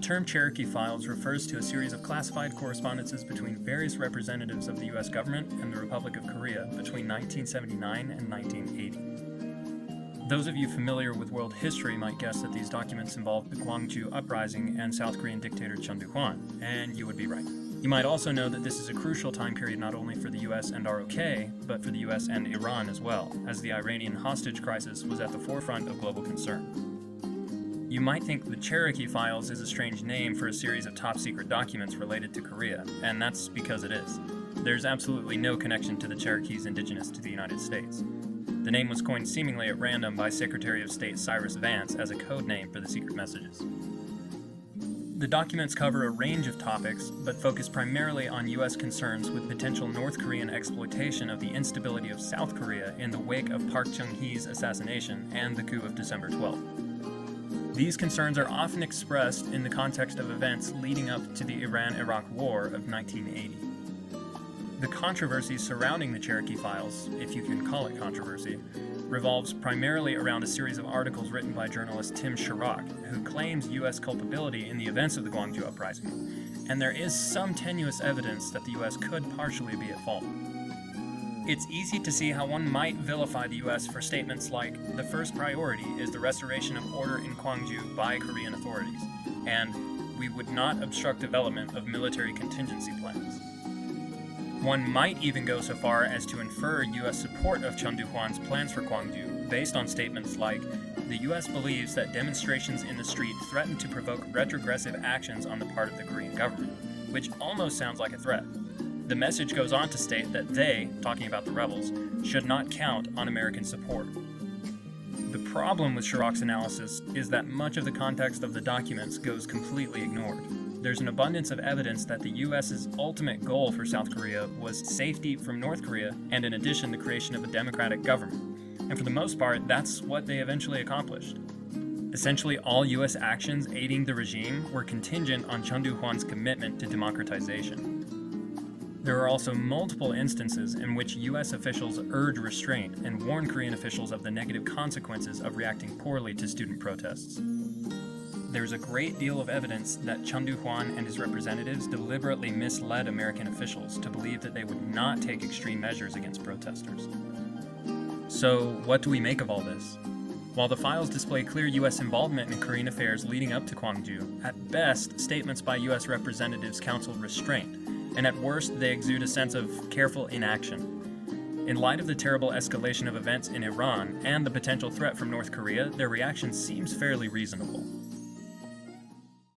term Cherokee Files refers to a series of classified correspondences between various representatives of the U.S. government and the Republic of Korea between 1979 and 1980. Those of you familiar with world history might guess that these documents involve the Gwangju Uprising and South Korean dictator Chun Doo-hwan, and you would be right. You might also know that this is a crucial time period not only for the US and ROK, but for the US and Iran as well, as the Iranian hostage crisis was at the forefront of global concern. You might think the Cherokee Files is a strange name for a series of top-secret documents related to Korea, and that's because it is. There's absolutely no connection to the Cherokees indigenous to the United States. The name was coined seemingly at random by Secretary of State Cyrus Vance as a code name for the secret messages. The documents cover a range of topics, but focus primarily on U.S. concerns with potential North Korean exploitation of the instability of South Korea in the wake of Park Chung-hee's assassination and the coup of December 12. These concerns are often expressed in the context of events leading up to the Iran-Iraq War of 1980. The controversy surrounding the Cherokee Files, if you can call it controversy, revolves primarily around a series of articles written by journalist Tim Sharrock, who claims U.S. culpability in the events of the Gwangju Uprising, and there is some tenuous evidence that the U.S. could partially be at fault. It's easy to see how one might vilify the U.S. for statements like, the first priority is the restoration of order in Gwangju by Korean authorities, and we would not obstruct development of military contingency plans. One might even go so far as to infer U.S. support of Chun Doo-hwan's plans for Gwangju based on statements like, the U.S. believes that demonstrations in the street threaten to provoke retrogressive actions on the part of the Korean government, which almost sounds like a threat. The message goes on to state that they, talking about the rebels, should not count on American support. The problem with Sharrock's analysis is that much of the context of the documents goes completely ignored. There's an abundance of evidence that the U.S.'s ultimate goal for South Korea was safety from North Korea and, in addition, the creation of a democratic government. And for the most part, that's what they eventually accomplished. Essentially, all U.S. actions aiding the regime were contingent on Chun Doo-hwan's commitment to democratization. There are also multiple instances in which U.S. officials urge restraint and warn Korean officials of the negative consequences of reacting poorly to student protests. There's a great deal of evidence that Chun Doo-hwan and his representatives deliberately misled American officials to believe that they would not take extreme measures against protesters. So, what do we make of all this? While the files display clear U.S. involvement in Korean affairs leading up to Gwangju, at best, statements by U.S. representatives counsel restraint, and at worst, they exude a sense of careful inaction. In light of the terrible escalation of events in Iran and the potential threat from North Korea, their reaction seems fairly reasonable.